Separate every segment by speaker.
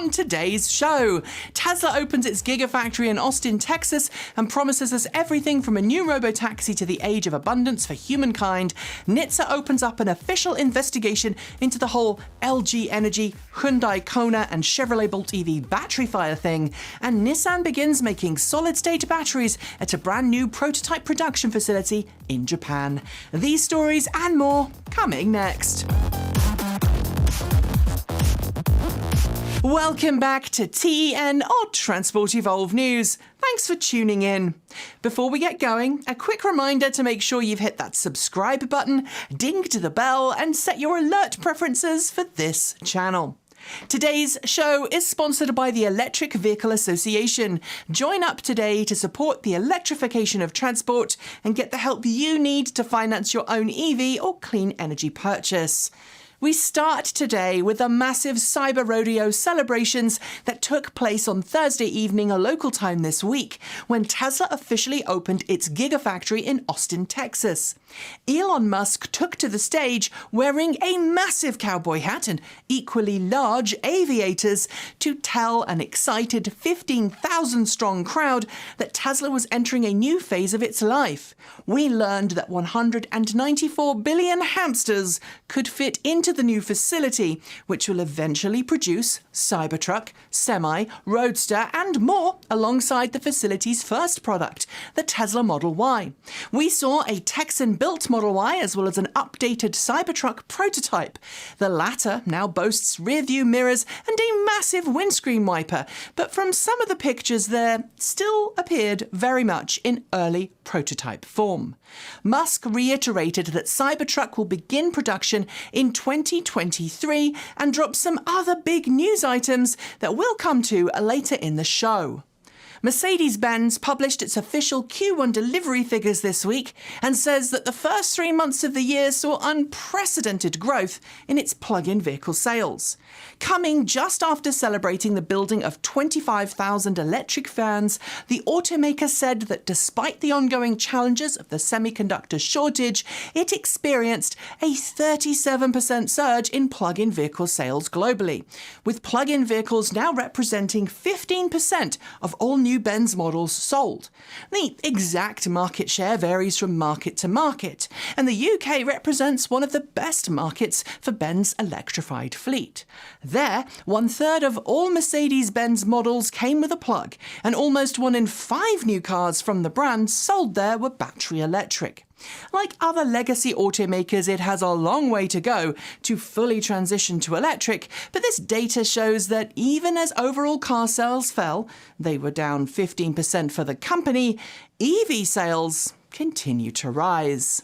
Speaker 1: on today's show. Tesla opens its Gigafactory in Austin, Texas, and promises us everything from a new robotaxi to the age of abundance for humankind. NHTSA opens up an official investigation into the whole LG Energy, Hyundai Kona, and Chevrolet Bolt EV battery fire thing. And Nissan begins making solid-state batteries at a brand new prototype production facility in Japan. These stories and more coming next. Welcome back to TEN, or Transport Evolve News. Thanks for tuning in. Before we get going, a quick reminder to make sure you've hit that subscribe button, dinged the bell, and set your alert preferences for this channel. Today's show is sponsored by the Electric Vehicle Association. Join up today to support the electrification of transport and get the help you need to finance your own EV or clean energy purchase. We start today with the massive Cyber Rodeo celebrations that took place on Thursday evening, a local time this week, when Tesla officially opened its Gigafactory in Austin, Texas. Elon Musk took to the stage wearing a massive cowboy hat and equally large aviators to tell an excited 15,000-strong crowd that Tesla was entering a new phase of its life. We learned that 194 billion hamsters could fit into the new facility, which will eventually produce Cybertruck, Semi, Roadster, and more alongside the facility's first product, the Tesla Model Y. We saw a Texan-built Model Y as well as an updated Cybertruck prototype. The latter now boasts rear-view mirrors and a massive windscreen wiper, but from some of the pictures there still appeared very much in early prototype form. Musk reiterated that Cybertruck will begin production in 2023 and dropped some other big news items that we'll come to later in the show. Mercedes-Benz published its official Q1 delivery figures this week and says that the first 3 months of the year saw unprecedented growth in its plug-in vehicle sales. Coming just after celebrating the building of 25,000 electric vans, the automaker said that despite the ongoing challenges of the semiconductor shortage, it experienced a 37% surge in plug-in vehicle sales globally, with plug-in vehicles now representing 15% of all new Benz models sold. The exact market share varies from market to market, and the UK represents one of the best markets for Benz electrified fleet. There, 1/3 of all Mercedes-Benz models came with a plug, and almost 1 in 5 new cars from the brand sold there were battery electric. Like other legacy automakers, it has a long way to go to fully transition to electric, but this data shows that even as overall car sales fell, they were down 15% for the company, EV sales continue to rise.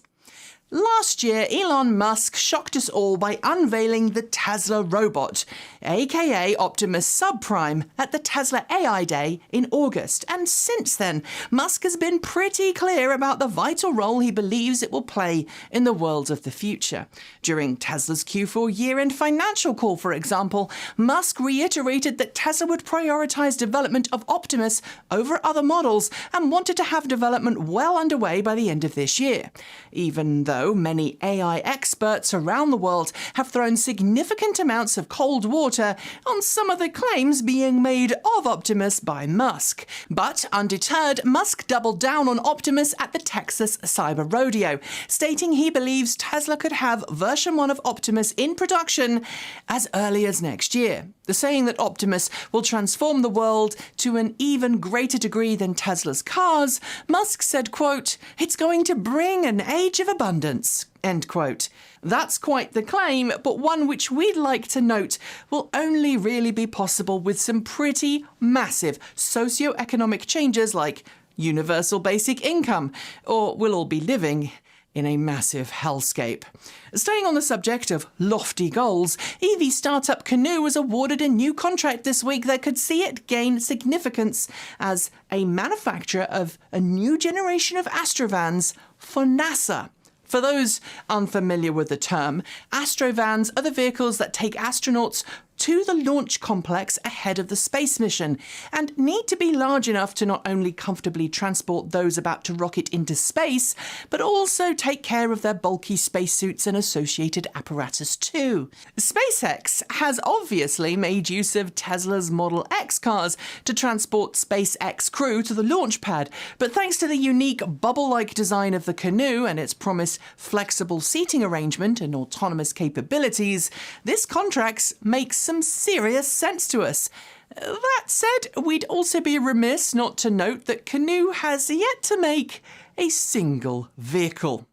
Speaker 1: Last year, Elon Musk shocked us all by unveiling the Tesla robot, aka Optimus Subprime, at the Tesla AI Day in August. And since then, Musk has been pretty clear about the vital role he believes it will play in the world of the future. During Tesla's Q4 year-end financial call, for example, Musk reiterated that Tesla would prioritize development of Optimus over other models and wanted to have development well underway by the end of this year. Even though many AI experts around the world have thrown significant amounts of cold water on some of the claims being made of Optimus by Musk. But undeterred, Musk doubled down on Optimus at the Texas Cyber Rodeo, stating he believes Tesla could have version 1 of Optimus in production as early as next year. The saying that Optimus will transform the world to an even greater degree than Tesla's cars, Musk said, quote, "It's going to bring an age of abundance," end quote. That's quite the claim, but one which we'd like to note will only really be possible with some pretty massive socio-economic changes like universal basic income, or we'll all be living in a massive hellscape. Staying on the subject of lofty goals, EV startup Canoo was awarded a new contract this week that could see it gain significance as a manufacturer of a new generation of astrovans for NASA. For those unfamiliar with the term, astrovans are the vehicles that take astronauts to the launch complex ahead of the space mission, and need to be large enough to not only comfortably transport those about to rocket into space, but also take care of their bulky spacesuits and associated apparatus too. SpaceX has obviously made use of Tesla's Model X cars to transport SpaceX crew to the launch pad, but thanks to the unique bubble-like design of the Canoo and its promised flexible seating arrangement and autonomous capabilities, this contract makes some serious sense to us. That said, we'd also be remiss not to note that Canoo has yet to make a single vehicle.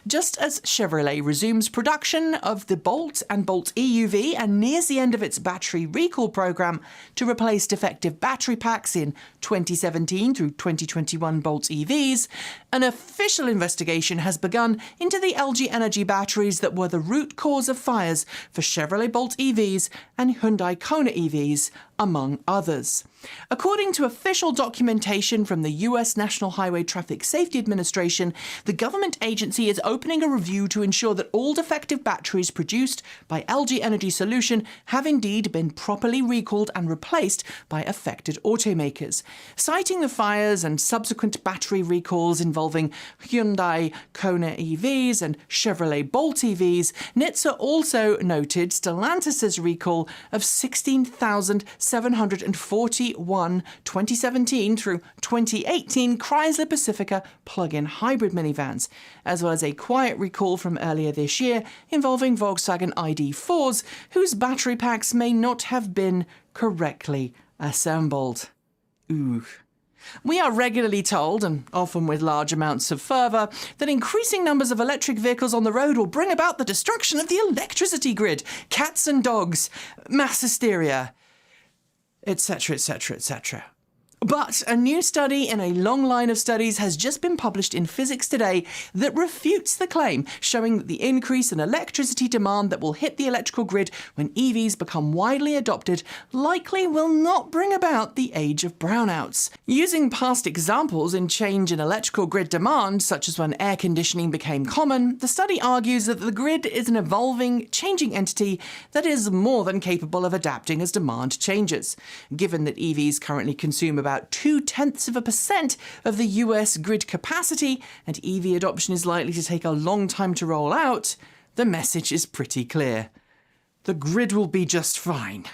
Speaker 1: Just as Chevrolet resumes production of the Bolt and Bolt EUV and nears the end of its battery recall program to replace defective battery packs in 2017 through 2021 Bolt EVs, an official investigation has begun into the LG Energy batteries that were the root cause of fires for Chevrolet Bolt EVs and Hyundai Kona EVs, among others. According to official documentation from the US National Highway Traffic Safety Administration, the government agency is opening a review to ensure that all defective batteries produced by LG Energy Solution have indeed been properly recalled and replaced by affected automakers. Citing the fires and subsequent battery recalls involving Hyundai Kona EVs and Chevrolet Bolt EVs, NHTSA also noted Stellantis' recall of 16,741 2017 through 2018 Chrysler Pacifica plug-in hybrid minivans, as well as a quiet recall from earlier this year involving Volkswagen ID.4s, whose battery packs may not have been correctly assembled. Ooh. We are regularly told, and often with large amounts of fervour, that increasing numbers of electric vehicles on the road will bring about the destruction of the electricity grid, cats and dogs, mass hysteria, etc., etc., etc. But a new study in a long line of studies has just been published in Physics Today that refutes the claim, showing that the increase in electricity demand that will hit the electrical grid when EVs become widely adopted likely will not bring about the age of brownouts. Using past examples in change in electrical grid demand, such as when air conditioning became common, the study argues that the grid is an evolving, changing entity that is more than capable of adapting as demand changes. Given that EVs currently consume about 0.2% of the US grid capacity, and EV adoption is likely to take a long time to roll out, the message is pretty clear. The grid will be just fine.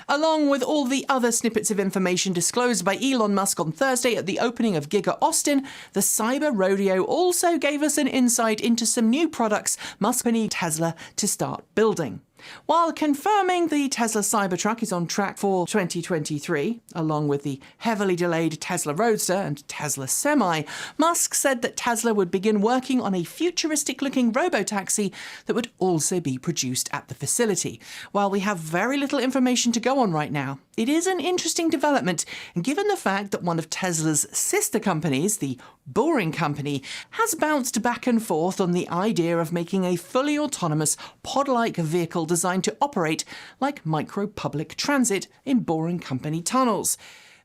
Speaker 1: Along with all the other snippets of information disclosed by Elon Musk on Thursday at the opening of Giga Austin, the cyber Rodeo also gave us an insight into some new products Musk and Tesla to start building. While confirming the Tesla Cybertruck is on track for 2023, along with the heavily delayed Tesla Roadster and Tesla Semi, Musk said that Tesla would begin working on a futuristic-looking robotaxi that would also be produced at the facility. While we have very little information to go on right now, it is an interesting development, given the fact that one of Tesla's sister companies, the Boring Company, has bounced back and forth on the idea of making a fully autonomous, pod-like vehicle designed to operate like micro-public transit in Boring Company tunnels.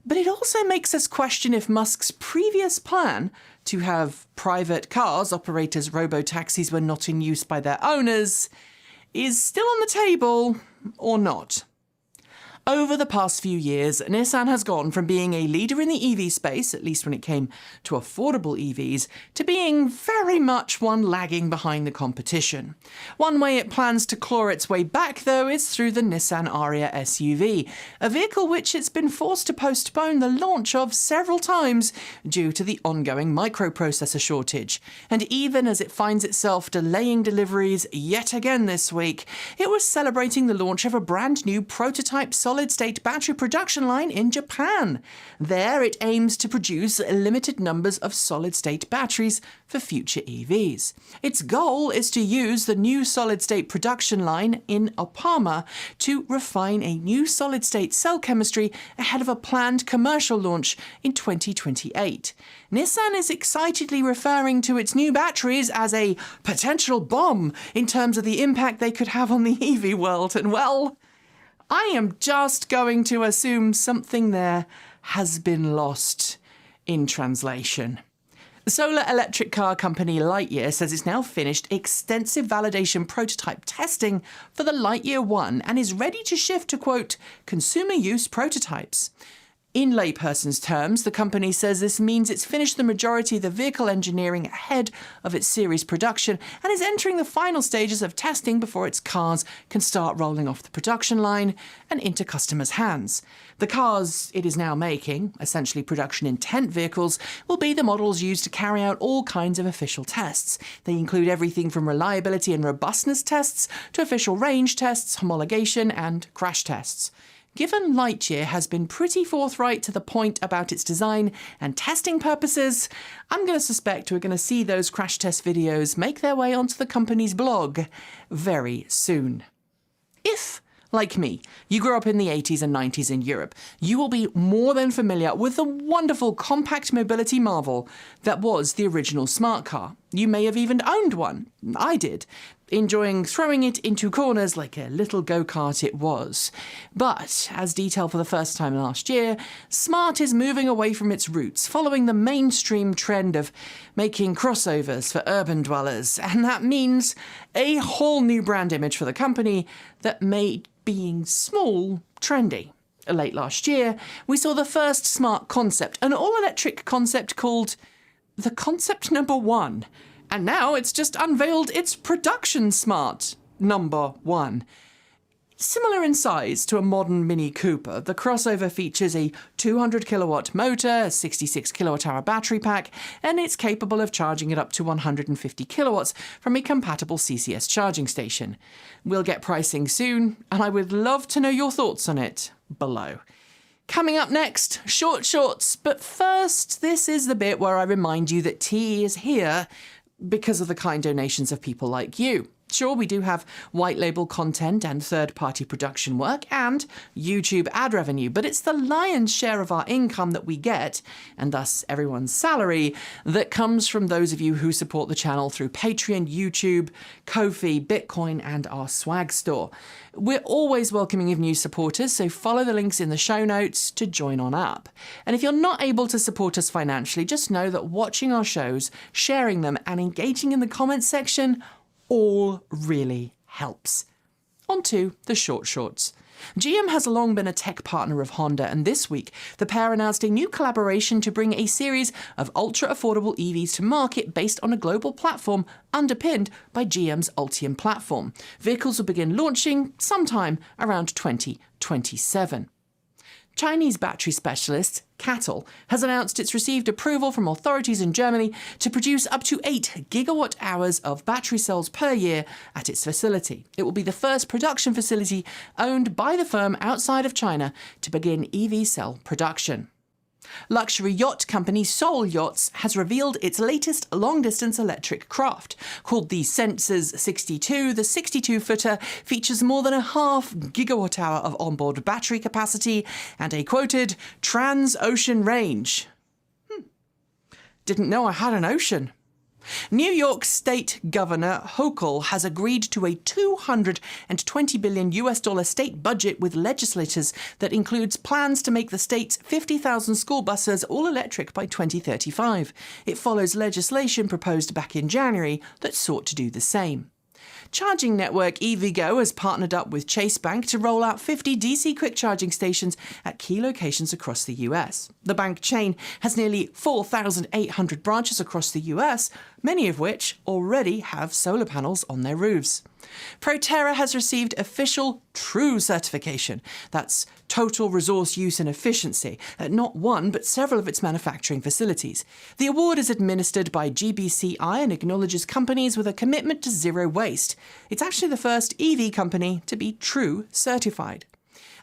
Speaker 1: But it also makes us question if Musk's previous plan to have private cars operate as robotaxis when not in use by their owners is still on the table or not. Over the past few years, Nissan has gone from being a leader in the EV space, at least when it came to affordable EVs, to being very much one lagging behind the competition. One way it plans to claw its way back, though, is through the Nissan Ariya SUV, a vehicle which it's been forced to postpone the launch of several times due to the ongoing microprocessor shortage. And even as it finds itself delaying deliveries yet again this week, it was celebrating the launch of a brand new prototype solid-state battery production line in Japan. There, it aims to produce limited numbers of solid-state batteries for future EVs. Its goal is to use the new solid-state production line in Opama to refine a new solid-state cell chemistry ahead of a planned commercial launch in 2028. Nissan is excitedly referring to its new batteries as a potential bomb in terms of the impact they could have on the EV world, and well, I am just going to assume something there has been lost in translation. Solar electric car company Lightyear says it's now finished extensive validation prototype testing for the Lightyear One and is ready to shift to, quote, consumer use prototypes. In layperson's terms, the company says this means it's finished the majority of the vehicle engineering ahead of its series production and is entering the final stages of testing before its cars can start rolling off the production line and into customers' hands. The cars it is now making, essentially production intent vehicles, will be the models used to carry out all kinds of official tests. They include everything from reliability and robustness tests to official range tests, homologation and crash tests. Given Lightyear has been pretty forthright to the point about its design and testing purposes, I'm going to suspect we're going to see those crash test videos make their way onto the company's blog very soon. If, like me, you grew up in the 80s and 90s in Europe, you will be more than familiar with the wonderful compact mobility marvel that was the original smart car. You may have even owned one. I did, enjoying throwing it into corners like a little go-kart it was. But, as detailed for the first time last year, Smart is moving away from its roots, following the mainstream trend of making crossovers for urban dwellers, and that means a whole new brand image for the company that made being small trendy. Late last year, we saw the first Smart concept, an all-electric concept called the Concept Number 1. And now it's just unveiled its production Smart Number 1. Similar in size to a modern Mini Cooper, the crossover features a 200 kilowatt motor, a 66 kilowatt hour battery pack, and it's capable of charging it up to 150 kilowatts from a compatible CCS charging station. We'll get pricing soon, and I would love to know your thoughts on it below. Coming up next, short shorts, but first, this is the bit where I remind you that TE is here because of the kind donations of people like you. Sure, we do have white label content and third-party production work and YouTube ad revenue, but it's the lion's share of our income that we get, and thus everyone's salary, that comes from those of you who support the channel through Patreon, YouTube, Ko-fi, Bitcoin, and our swag store. We're always welcoming of new supporters, so follow the links in the show notes to join on up. And if you're not able to support us financially, just know that watching our shows, sharing them, and engaging in the comments section all really helps. On to the short shorts. GM has long been a tech partner of Honda, and this week the pair announced a new collaboration to bring a series of ultra-affordable EVs to market based on a global platform underpinned by GM's Ultium platform. Vehicles will begin launching sometime around 2027. Chinese battery specialist CATL has announced it's received approval from authorities in Germany to produce up to 8 gigawatt hours of battery cells per year at its facility. It will be the first production facility owned by the firm outside of China to begin EV cell production. Luxury yacht company Soel Yachts has revealed its latest long-distance electric craft. Called the Senses-62, the 62-footer features more than a half gigawatt hour of onboard battery capacity and a quoted trans-ocean range. Didn't know I had an ocean. New York State Governor Hochul has agreed to a $220 billion state budget with legislators that includes plans to make the state's 50,000 school buses all electric by 2035. It follows legislation proposed back in January that sought to do the same. Charging network EVGO has partnered up with Chase Bank to roll out 50 DC quick charging stations at key locations across the US. The bank chain has nearly 4,800 branches across the US, many of which already have solar panels on their roofs. Proterra has received official TRUE certification. That's Total Resource Use and Efficiency, at not one but several of its manufacturing facilities. The award is administered by GBCI and acknowledges companies with a commitment to zero waste. It's actually the first EV company to be TRUE certified.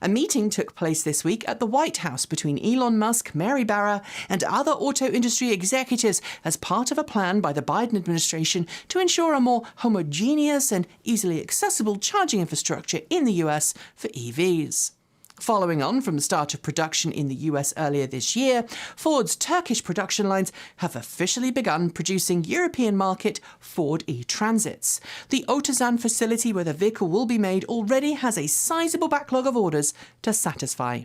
Speaker 1: A meeting took place this week at the White House between Elon Musk, Mary Barra, and other auto industry executives as part of a plan by the Biden administration to ensure a more homogeneous and easily accessible charging infrastructure in the US for EVs. Following on from the start of production in the US earlier this year, Ford's Turkish production lines have officially begun producing European market Ford e-Transits. The Otuzan facility where the vehicle will be made already has a sizable backlog of orders to satisfy.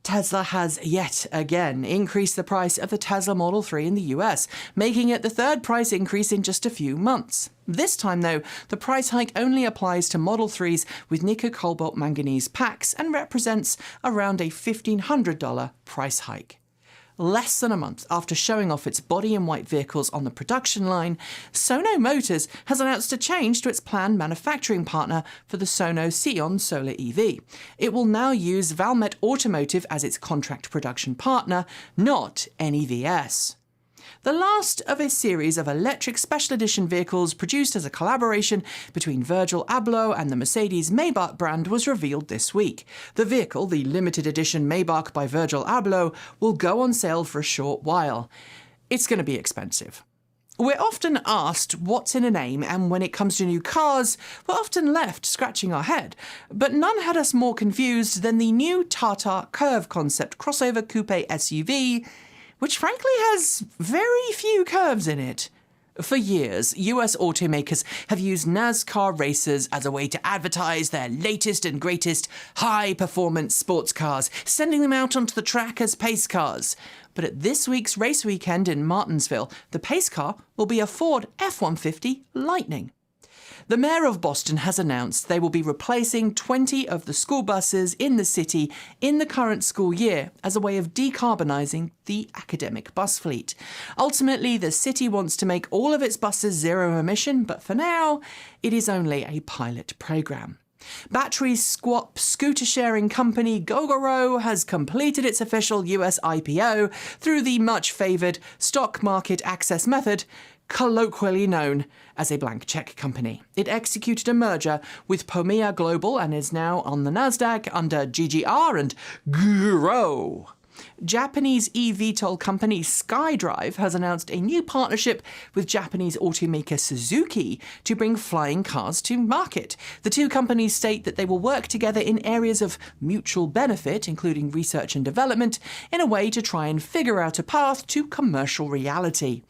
Speaker 1: Tesla has yet again increased the price of the Tesla Model 3 in the US, making it the third price increase in just a few months. This time, though, the price hike only applies to Model 3s with nickel cobalt manganese packs and represents around a $1,500 price hike. Less than a month after showing off its body-in-white vehicles on the production line, Sono Motors has announced a change to its planned manufacturing partner for the Sono Sion solar EV. It will now use Valmet Automotive as its contract production partner, not NEVS. The last of a series of electric special edition vehicles produced as a collaboration between Virgil Abloh and the Mercedes-Maybach brand was revealed this week. The vehicle, the limited edition Maybach by Virgil Abloh, will go on sale for a short while. It's going to be expensive. We're often asked what's in a name, and when it comes to new cars, we're often left scratching our head. But none had us more confused than the new TATA Curvv concept crossover coupe SUV, which frankly has very few curves in it. For years, US automakers have used NASCAR racers as a way to advertise their latest and greatest high-performance sports cars, sending them out onto the track as pace cars. But at this week's race weekend in Martinsville, the pace car will be a Ford F-150 Lightning. The mayor of Boston has announced they will be replacing 20 of the school buses in the city in the current school year as a way of decarbonising the academic bus fleet. Ultimately, the city wants to make all of its buses zero emission, but for now, it is only a pilot programme. Battery swap scooter sharing company Gogoro has completed its official US IPO through the much favoured stock market access method, colloquially known as a blank check company. It executed a merger with Pomea Global and is now on the NASDAQ under GGR and GRO. Japanese eVTOL company Skydrive has announced a new partnership with Japanese automaker Suzuki to bring flying cars to market. The two companies state that they will work together in areas of mutual benefit, including research and development, in a way to try and figure out a path to commercial reality.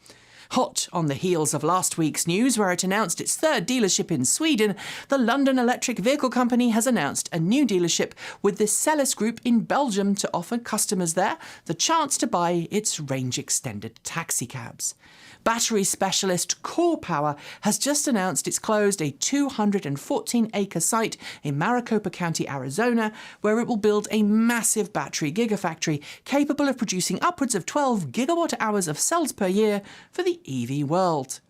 Speaker 1: Hot on the heels of last week's news where it announced its third dealership in Sweden, the London electric vehicle company has announced a new dealership with the Celis Group in Belgium to offer customers there the chance to buy its range-extended taxicabs. Battery specialist Core Power has just announced it's closed a 214-acre site in Maricopa County, Arizona, where it will build a massive battery gigafactory capable of producing upwards of 12 gigawatt-hours of cells per year for the EV world.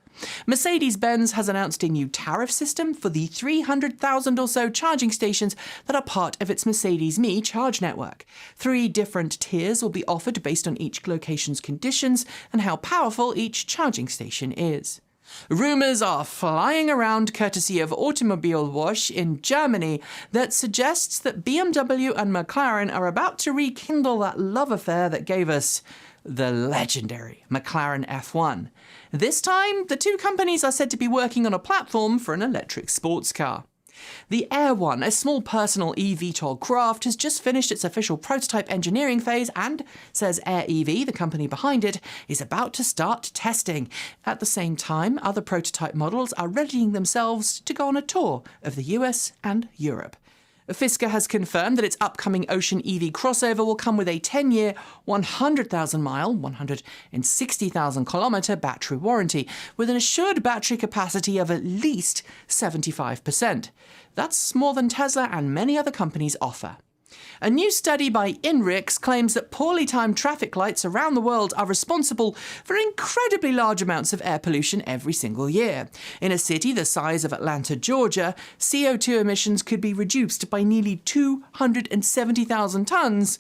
Speaker 1: Mercedes-Benz has announced a new tariff system for the 300,000 or so charging stations that are part of its Mercedes-Me charge network. 3 different tiers will be offered based on each location's conditions and how powerful each charging station is. Rumours are flying around courtesy of Automobilwash in Germany that suggests that BMW and McLaren are about to rekindle that love affair that gave us the legendary McLaren F1. This time, the two companies are said to be working on a platform for an electric sports car. The Air One, a small personal eVTOL craft, has just finished its official prototype engineering phase and, says Air EV, the company behind it, is about to start testing. At the same time, other prototype models are readying themselves to go on a tour of the US and Europe. Fisker has confirmed that its upcoming Ocean EV crossover will come with a 10-year, 100,000-mile, 160,000-kilometre battery warranty, with an assured battery capacity of at least 75%. That's more than Tesla and many other companies offer. A new study by INRIX claims that poorly timed traffic lights around the world are responsible for incredibly large amounts of air pollution every single year. In a city the size of Atlanta, Georgia, CO2 emissions could be reduced by nearly 270,000 tons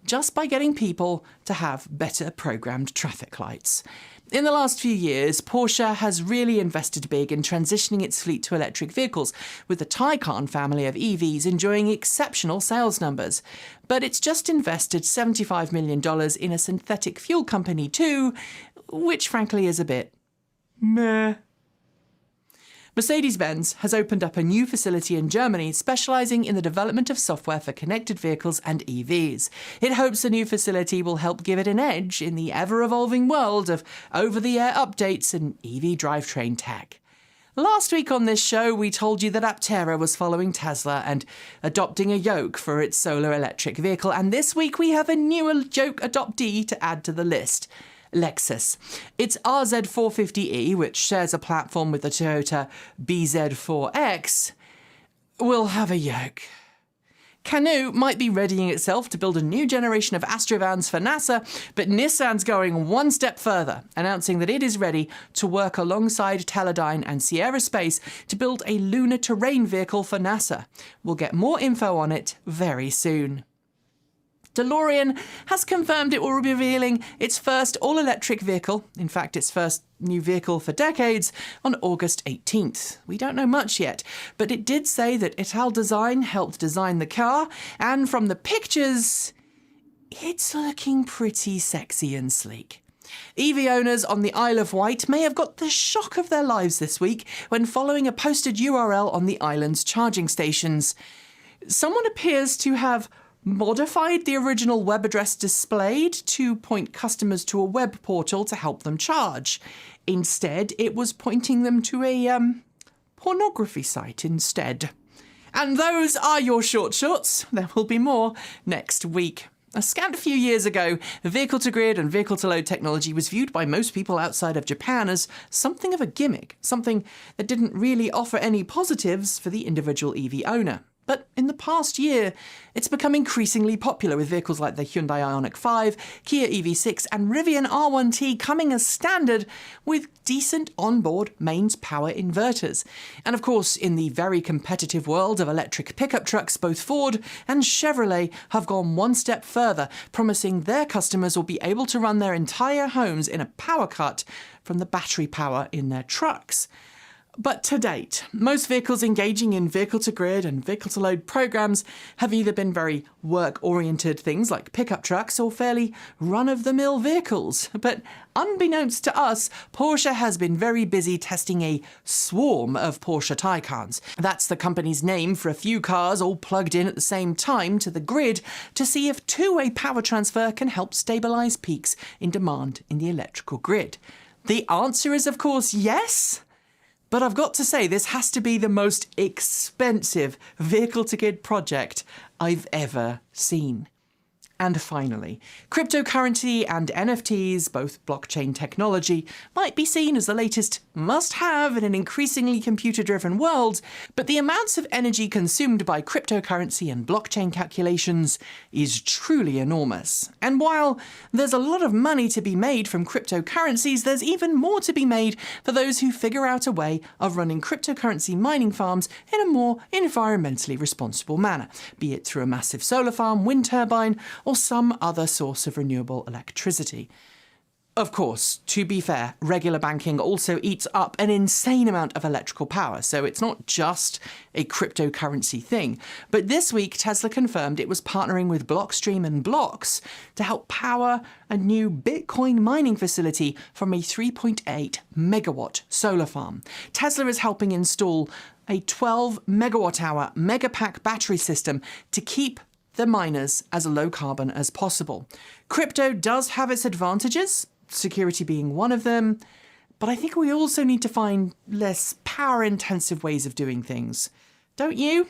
Speaker 1: just by getting people to have better programmed traffic lights. In the last few years, Porsche has really invested big in transitioning its fleet to electric vehicles, with the Taycan family of EVs enjoying exceptional sales numbers. But it's just invested $75 million in a synthetic fuel company too, which frankly is a bit meh. Mercedes-Benz has opened up a new facility in Germany specialising in the development of software for connected vehicles and EVs. It hopes the new facility will help give it an edge in the ever-evolving world of over-the-air updates and EV drivetrain tech. Last week on this show, we told you that Proterra was following Tesla and adopting a yoke for its solar electric vehicle, and this week we have a newer yoke adoptee to add to the list. Lexus. Its RZ450e, which shares a platform with the Toyota BZ4X, will have a yoke. Canoo might be readying itself to build a new generation of astrovans for NASA, but Nissan's going one step further, announcing that it is ready to work alongside Teledyne and Sierra Space to build a lunar terrain vehicle for NASA. We'll get more info on it very soon. DeLorean has confirmed it will be revealing its first all-electric vehicle, in fact its first new vehicle for decades, on August 18th. We don't know much yet, but it did say that Italdesign helped design the car, and from the pictures, it's looking pretty sexy and sleek. EV owners on the Isle of Wight may have got the shock of their lives this week when following a posted URL on the island's charging stations. Someone appears to have modified the original web address displayed to point customers to a web portal to help them charge. Instead, it was pointing them to a pornography site instead. And those are your shorts. There will be more next week. A scant few years ago, vehicle-to-grid and vehicle-to-load technology was viewed by most people outside of Japan as something of a gimmick, something that didn't really offer any positives for the individual EV owner. But in the past year, it's become increasingly popular with vehicles like the Hyundai Ioniq 5, Kia EV6 and Rivian R1T coming as standard with decent onboard mains power inverters. And of course, in the very competitive world of electric pickup trucks, both Ford and Chevrolet have gone one step further, promising their customers will be able to run their entire homes in a power cut from the battery power in their trucks. But to date, most vehicles engaging in vehicle-to-grid and vehicle-to-load programs have either been very work-oriented things like pickup trucks or fairly run-of-the-mill vehicles. But unbeknownst to us, Porsche has been very busy testing a swarm of Porsche Taycans. That's the company's name for a few cars all plugged in at the same time to the grid to see if two-way power transfer can help stabilise peaks in demand in the electrical grid. The answer is, of course, yes. But I've got to say, this has to be the most expensive vehicle-to-grid project I've ever seen. And finally, cryptocurrency and NFTs, both blockchain technology, might be seen as the latest must-have in an increasingly computer-driven world, but the amounts of energy consumed by cryptocurrency and blockchain calculations is truly enormous. And while there's a lot of money to be made from cryptocurrencies, there's even more to be made for those who figure out a way of running cryptocurrency mining farms in a more environmentally responsible manner, be it through a massive solar farm, wind turbine, or some other source of renewable electricity. Of course, to be fair, regular banking also eats up an insane amount of electrical power, so it's not just a cryptocurrency thing. But this week, Tesla confirmed it was partnering with Blockstream and Blocks to help power a new Bitcoin mining facility from a 3.8 megawatt solar farm. Tesla is helping install a 12 megawatt hour Megapack battery system to keep the miners as low carbon as possible. Crypto does have its advantages, security being one of them, but I think we also need to find less power-intensive ways of doing things. Don't you?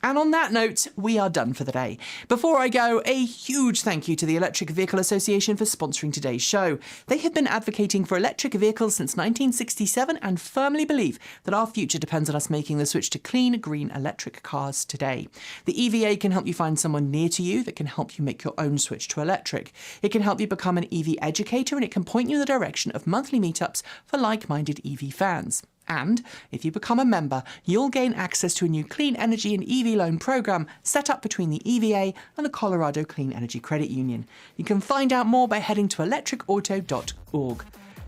Speaker 1: And on that note, we are done for the day. Before I go, a huge thank you to the Electric Vehicle Association for sponsoring today's show. They have been advocating for electric vehicles since 1967 and firmly believe that our future depends on us making the switch to clean, green electric cars today. The EVA can help you find someone near to you that can help you make your own switch to electric. It can help you become an EV educator, and it can point you in the direction of monthly meetups for like-minded EV fans. And if you become a member, you'll gain access to a new clean energy and EV loan program set up between the EVA and the Colorado Clean Energy Credit Union. You can find out more by heading to electricauto.org.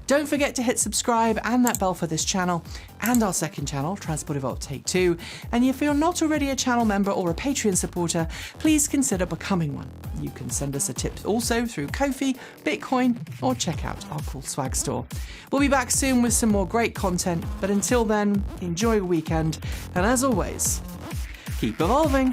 Speaker 1: Don't forget to hit subscribe and that bell for this channel and our second channel, Transport Evolved Take 2. And if you're not already a channel member or a Patreon supporter, please consider becoming one. You can send us a tip also through Ko-fi, Bitcoin, or check out our cool swag store. We'll be back soon with some more great content, but until then, enjoy your weekend, and as always, keep evolving.